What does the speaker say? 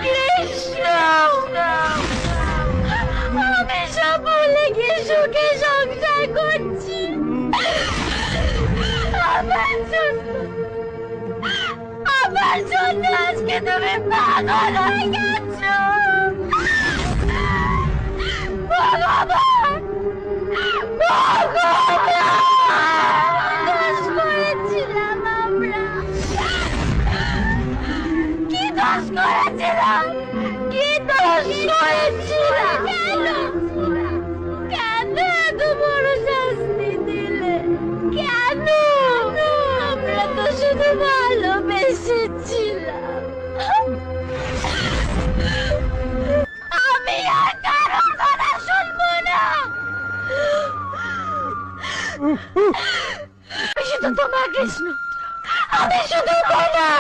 কৃষ্ণ, আমি সব ভুলে গিয়ে সুখে সংসার করছি। আমার জন্য আজকে তুমি পাগল হয়ে গেছো। ভগবান, দোষ করেছিলাম আমরা। কি দোষ করেছিলাম? কি দোষ করেছিলাম? কেন এত বড় শাস্তি দিলে? কেন? আমরা তো শুধু ভালোবেসেছিলাম। আমি আর কারোর কথা শুনবো না। আমি শুধু তোমার কৃষ্ণ, আমি শুধু তোমার।